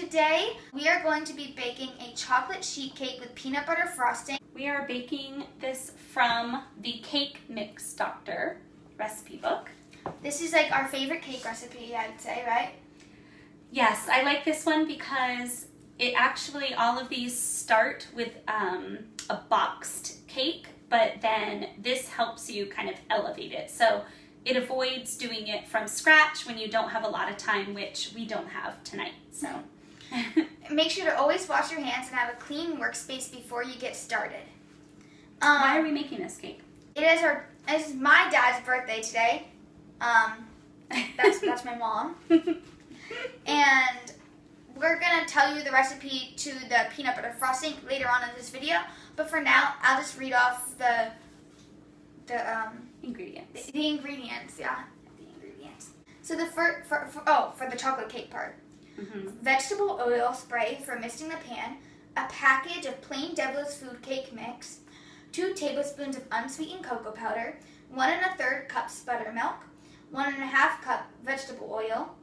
Today we are going to be baking a chocolate sheet cake with peanut butter frosting. We are baking this from the Cake Mix Doctor recipe book. This is like our favorite cake recipe, I'd say, right? Yes, I like this one because it actually, all of these start with a boxed cake, but then this helps you kind of elevate it. So it avoids doing it from scratch when you don't have a lot of time, which we don't have tonight. So make sure to always wash your hands and have a clean workspace before you get started. Why are we making this cake? It's my dad's birthday today. That's my mom. And we're gonna tell you the recipe to the peanut butter frosting later on in this video. But for now, I'll just read off the Ingredients. The ingredients, yeah. The ingredients. So for the chocolate cake part. Vegetable oil spray for misting the pan, a package of plain Devla's food cake mix, 2 tablespoons of unsweetened cocoa powder, 1 1/3 cups buttermilk, 1 1/2 cup vegetable oil,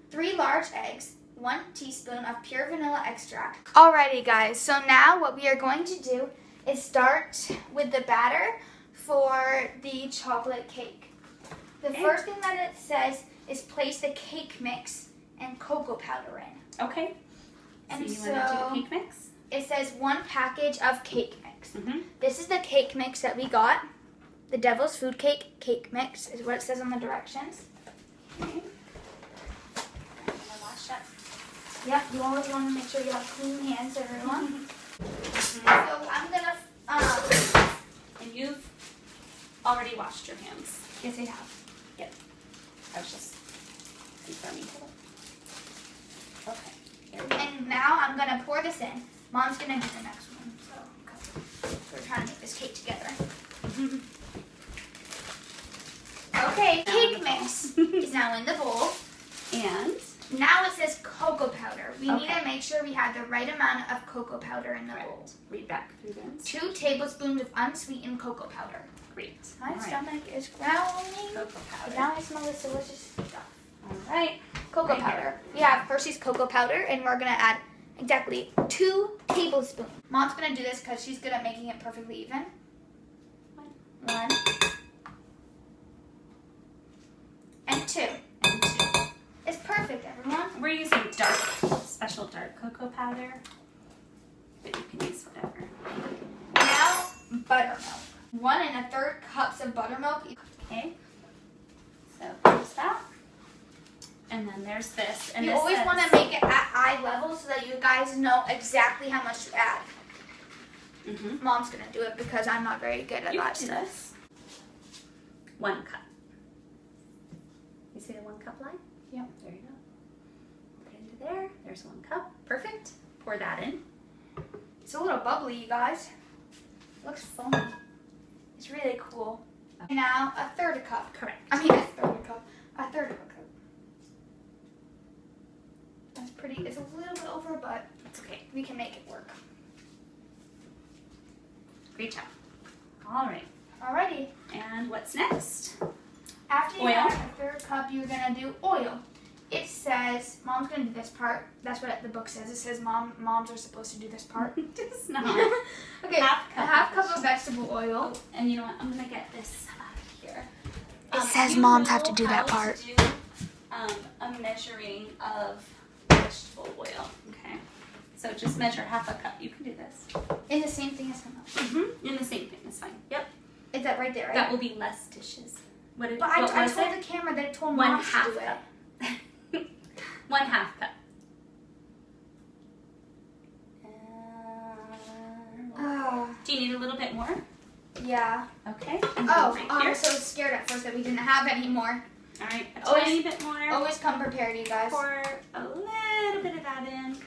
3 large eggs, 1 teaspoon of pure vanilla extract. Alrighty guys, so now what we are going to do is start with the batter for the chocolate cake. The first thing that it says is place the cake mix and cocoa powder in. Okay. And so you want to do the cake mix? It says 1 package of cake mix. This is the cake mix that we got. The Devil's Food Cake mix is what it says on the directions. Okay. I'm gonna wash up. Yep, you always want to make sure you have clean hands, everyone. So I'm gonna And you've already washed your hands. yes, I have. Yep. I was just confirming. Okay. Here we go. And now I'm gonna pour this in. Mom's gonna do the next one. So we're trying to make this cake together. Okay, cake mix is now in the bowl. And Now it says cocoa powder. We need Okay. to make sure we have the right amount of cocoa powder in the bowl. read back through this. 2 tablespoons of unsweetened cocoa powder. Great. My All right. stomach is growling. Cocoa But powder. now I smell this delicious stuff. All right. Cocoa Right powder. here. We have Hershey's cocoa powder, and we're gonna add exactly 2 tablespoons. Mom's gonna do this because she's good at making it perfectly even. 1 and 2. And 2. It's perfect, everyone. We're using special dark cocoa powder, but you can use whatever. Now, buttermilk. 1 1/3 cups of buttermilk. Okay. So there's that. And then there's this. And You this always says- want to make it at eye level so that you guys know exactly how much to add. Mom's gonna do it because I'm not very good at You that can do stuff. this. 1 cup. You see the 1 cup line? Yep. There you go. Put it into there. There's 1 cup. Perfect. Pour that in. It's a little bubbly, you guys. It looks foamy. It's really cool. Now, 1/3 cup. Correct. I mean, 1/3 cup. 1/3 of a cup. That's pretty. It's a little bit over, but It's okay. we can make it work. Great job. All right. Alrighty. And what's next? After you Oil. add 1/3 cup, you're gonna do oil. It says Mom's gonna do this part. That's what the book says. It says moms are supposed to do this part. It's not. Okay, Half a cup. half cup of vegetable oil. Oh, and you know what? I'm gonna get this out of here. It says you moms have to know do that how part. to do, a measuring of vegetable oil. Okay. So just measure half a cup. You can do this. In the same thing as the milk. In the same thing. That's fine. Yep. Is that right there, right? That will be less dishes. What But I was told it? the camera that it told 1 Mom to half do it. cup. 1/2 cup. Do you need a little bit more? Yeah. Okay. Oh, right I here. was so scared at first that we didn't have any more. All right. A Always- tiny bit more. Always come prepared, you guys. Pour a little bit of that in.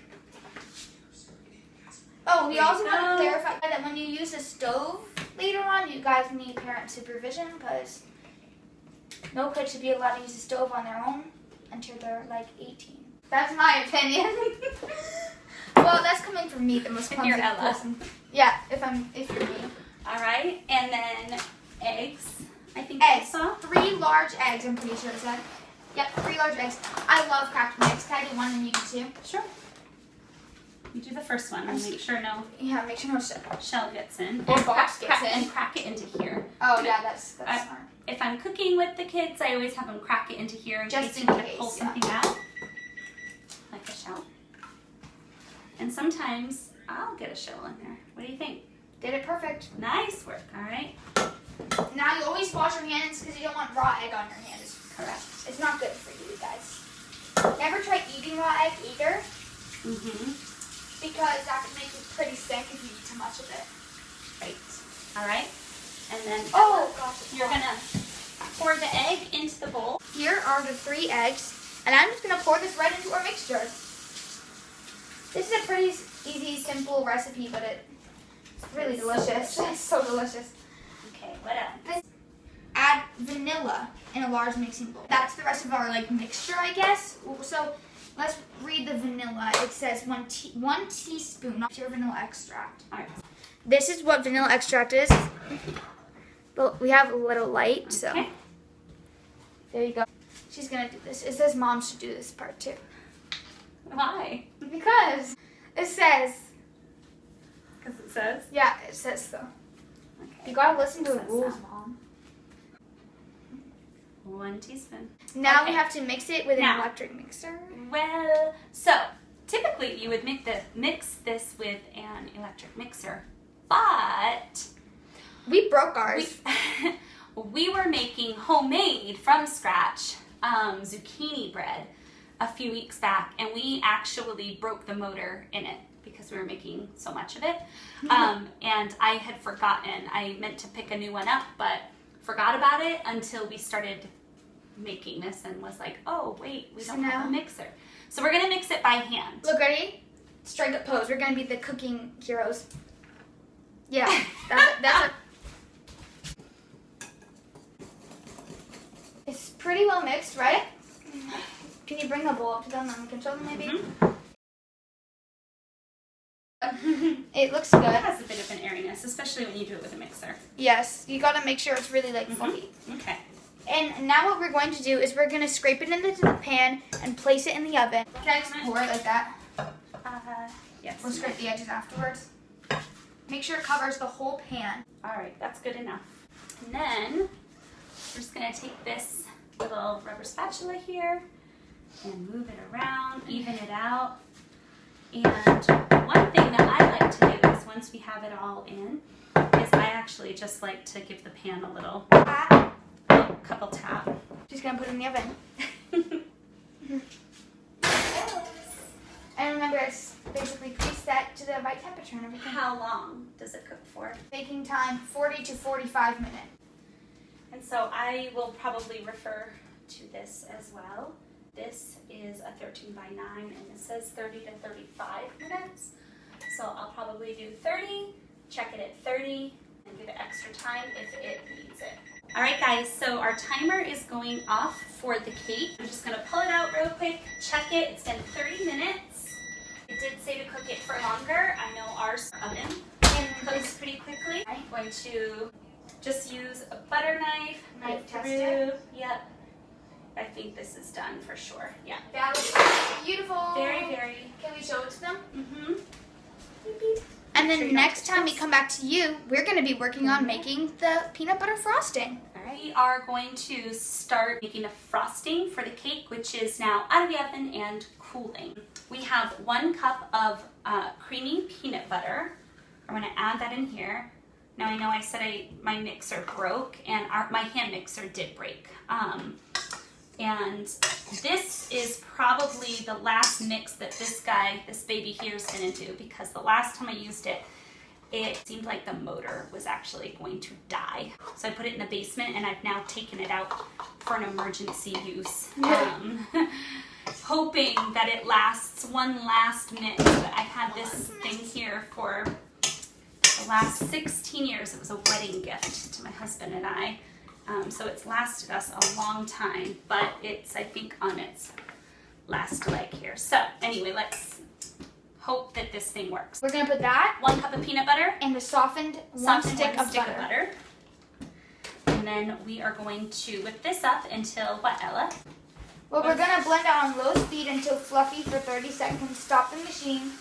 Oh, we There also you want to go. clarify that when you use a stove later on, you guys need parent supervision because no kid should be allowed to use a stove on their own until they're like 18. That's my opinion. Well, that's coming from me, the most If clumsy you're Ella. person. Yeah, if you're me. All right. And then eggs. I think Eggs. I saw. 3 large eggs, I'm pretty sure it said. Yep, 3 large eggs. I love cracked eggs. Can I do one and you do 2? Sure. You do the first one and make sure no Yeah, make sure no shell gets in. Or box gets in. And crack it into here. Oh yeah, that's smart. If I'm cooking with the kids, I always have them crack it into here in Just case in you want to case, pull something out. Like a shell. And sometimes I'll get a shell in there. What do you think? Did it perfect. Nice work. All right. Now you always wash your hands because you don't want raw egg on your hands. Correct. It's not good for you guys. Never try eating raw egg either. Because that can make you pretty sick if you eat too much of it. Right. All right. And then you're gonna pour the egg into the bowl. Here are the 3 eggs, and I'm just gonna pour this right into our mixture. This is a pretty easy, simple recipe, but it's really delicious. It's so delicious. Okay. What else? Add vanilla in a large mixing bowl. That's the rest of our mixture, I guess. So let's read the vanilla. It says 1 teaspoon of pure vanilla extract. All right. This is what vanilla extract is. But we have a little light, so Okay. there you go. She's gonna do this. It says mom should do this part too. Why? Because it says. Because it says. Yeah, it says so. Okay. You gotta listen to the Says rules, so. Mom. 1 teaspoon. Now we Okay. have to mix it with an Now. electric mixer. Well, so typically you would mix this with an electric mixer, but We broke ours. we were making homemade from scratch zucchini bread a few weeks back, and we actually broke the motor in it because we were making so much of it. And I had forgotten. I meant to pick a new one up, but forgot about it until we started making this and was like, oh wait, we don't have a mixer. So we're gonna mix it by hand. Look, ready? Strike up pose. We're gonna be the cooking heroes. Yeah, that's a. It's pretty well mixed, right? Can you bring the bowl up to them and we can show them maybe? It looks good. It has a bit of an airiness, especially when you do it with a mixer. Yes, you gotta make sure it's really fluffy. Okay. And now what we're going to do is we're gonna scrape it into the pan and place it in the oven. Can I just pour it like that? Yes. We'll scrape the edges afterwards. Make sure it covers the whole pan. All right, that's good enough. And then we're just gonna take this little rubber spatula here and move it around, even it out. And one thing that I like to do is once we have it all in, is I actually just like to give the pan a little couple tap. Just gonna put it in the oven. And remember, it's basically preset to the right temperature and everything. How long does it cook for? Baking time, 40 to 45 minutes. And so I will probably refer to this as well. This is a 13 by 9 and it says 30 to 35 minutes. So I'll probably do 30, check it at 30, and give it extra time if it needs it. All right guys, so our timer is going off for the cake. I'm just gonna pull it out real quick, check it. It's been 30 minutes. It did say to cook it for longer. I know ours oven cooks pretty quickly. I'm going to just use a butter knife. Knife go test through. it. Yep. I think this is done for sure. Yeah. That looks beautiful. Very, very. Can we show it to them? Mm-hmm. And then next time we come back to you, we're going to be working on making the peanut butter frosting. All right. We are going to start making the frosting for the cake, which is now out of the oven and cooling. We have 1 cup of creamy peanut butter. I'm going to add that in here. Now I know I said my mixer broke, and my hand mixer did break. And this is probably the last mix that this baby here is going to do, because the last time I used it, it seemed like the motor was actually going to die. So I put it in the basement, and I've now taken it out for an emergency use. Hoping that it lasts one last mix. But I've had this thing here for the last 16 years. It was a wedding gift to my husband and I. So it's lasted us a long time, but it's, I think, on its last leg here. So anyway, let's hope that this thing works. We're going to put that 1 cup of peanut butter. and the softened one stick of butter. And then we are going to whip this up until what, Ella? Well, we're going to blend out on low speed until fluffy for 30 seconds. Stop the machine.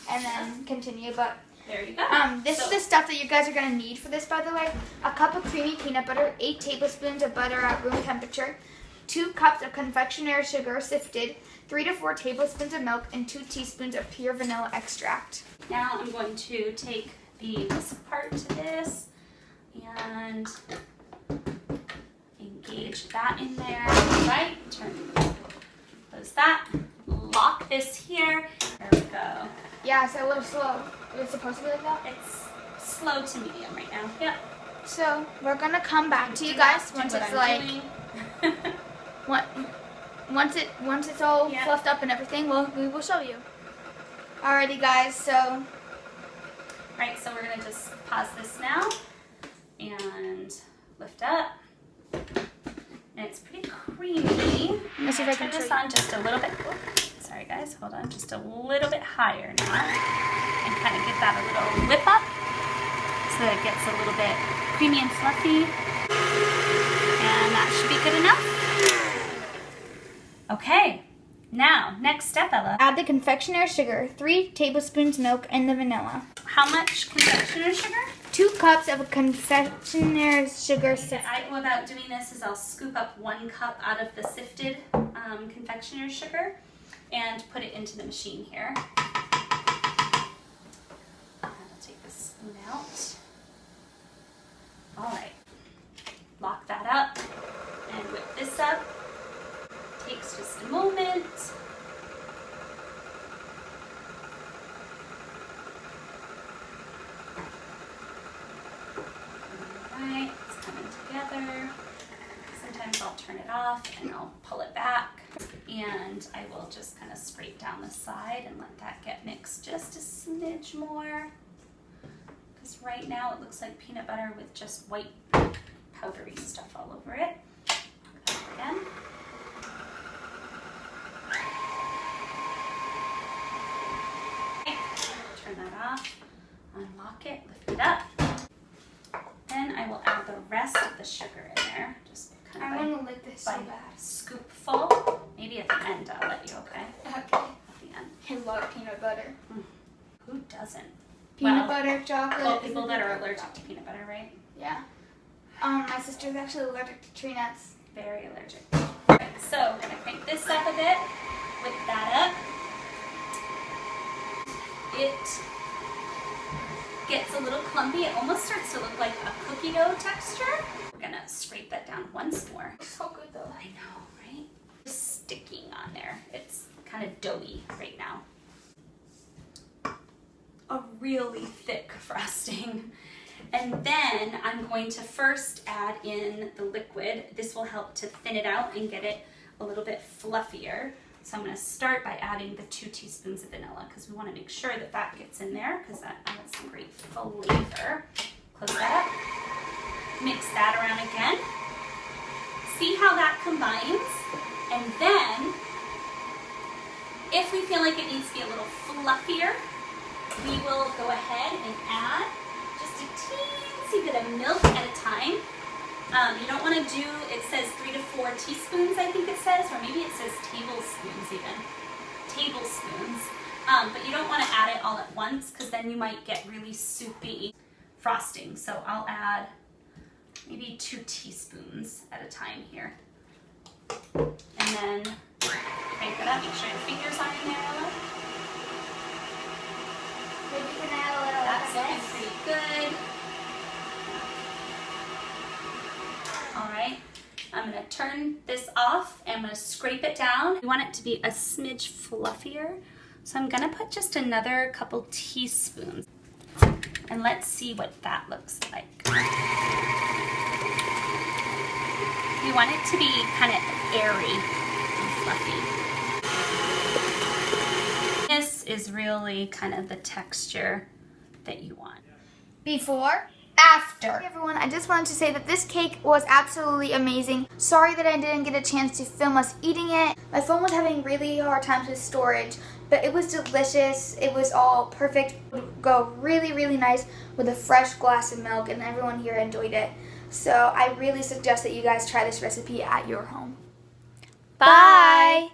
and then continue. But There you go. this is the stuff that you guys are going to need for this, by the way. A cup of creamy peanut butter, 8 tablespoons of butter at room temperature, 2 cups of confectioner's sugar sifted, 3 to 4 tablespoons of milk, and 2 teaspoons of pure vanilla extract. Now I'm going to take the whisk part to this and engage that in there. Right, close that, lock this here. There we go. Yeah, it's a little slow. It's supposed to be like that? It's slow to medium right now. Yep. So we're going to come back to you guys once it's like... Once it's all fluffed up and everything, we will show you. Alrighty, guys. So, Right, so we're gonna just pause this now and lift up. And it's pretty creamy. Let's see if I can turn this show you. on just a little bit. Sorry, guys. Hold on, just a little bit higher now, and kind of get that a little whip up, so that it gets a little bit creamy and fluffy. And that should be good enough. Okay, now, next step, Ella. Add the confectioner's sugar, 3 tablespoons milk, and the vanilla. How much confectioner's sugar? 2 cups of confectioner's sugar The sifted. I go about doing this is I'll scoop up 1 cup out of the sifted confectioner's sugar and put it into the machine here. I'll take this spoon out. All right, lock that up and whip this up. Takes just a moment. Alright, it's coming together. Sometimes I'll turn it off and I'll pull it back. And I will just kind of scrape down the side and let that get mixed just a smidge more. Because right now it looks like peanut butter with just white powdery stuff all over it. Again. Turn that off, unlock it, lift it up. Then I will add the rest of the sugar in there. Just kind of I want to lick this so by bad. scoopful. Maybe at the end I'll let you, okay? Okay. At the end. I love peanut butter. Who doesn't? Peanut Well, butter, chocolate. Well, people that are allergic to peanut butter, right? Yeah. My sister's actually allergic to tree nuts. Very allergic. Right, so I'm gonna crank this up a bit, whip that up. It gets a little clumpy. It almost starts to look like a cookie dough texture. We're gonna scrape that down once more. So good though. I know, right? Just sticking on there. It's kind of doughy right now. A really thick frosting. And then I'm going to first add in the liquid. This will help to thin it out and get it a little bit fluffier. So I'm going to start by adding the 2 teaspoons of vanilla because we want to make sure that that gets in there because that adds some great flavor. Close that up. Mix that around again. See how that combines. And then, if we feel like it needs to be a little fluffier, we will go ahead and add just a teensy bit of milk at a time. You don't want to do, it says 3 to 4 teaspoons, I think it says, or maybe it says tablespoons even. Tablespoons. But you don't want to add it all at once because then you might get really soupy frosting. So I'll add maybe 2 teaspoons at a time here. And then crank it up, make sure your fingers aren't in there, Ella. Maybe you can add a little That's of looking this. pretty good. All right, I'm gonna turn this off and I'm gonna scrape it down. We want it to be a smidge fluffier. So I'm gonna put just another couple teaspoons and let's see what that looks like. We want it to be kind of airy and fluffy. This is really kind of the texture that you want. Before, after. Hey everyone, I just wanted to say that this cake was absolutely amazing. Sorry that I didn't get a chance to film us eating it. My phone was having really hard times with storage, but it was delicious. It was all perfect. It would go really, really nice with a fresh glass of milk, and everyone here enjoyed it. So I really suggest that you guys try this recipe at your home. Bye!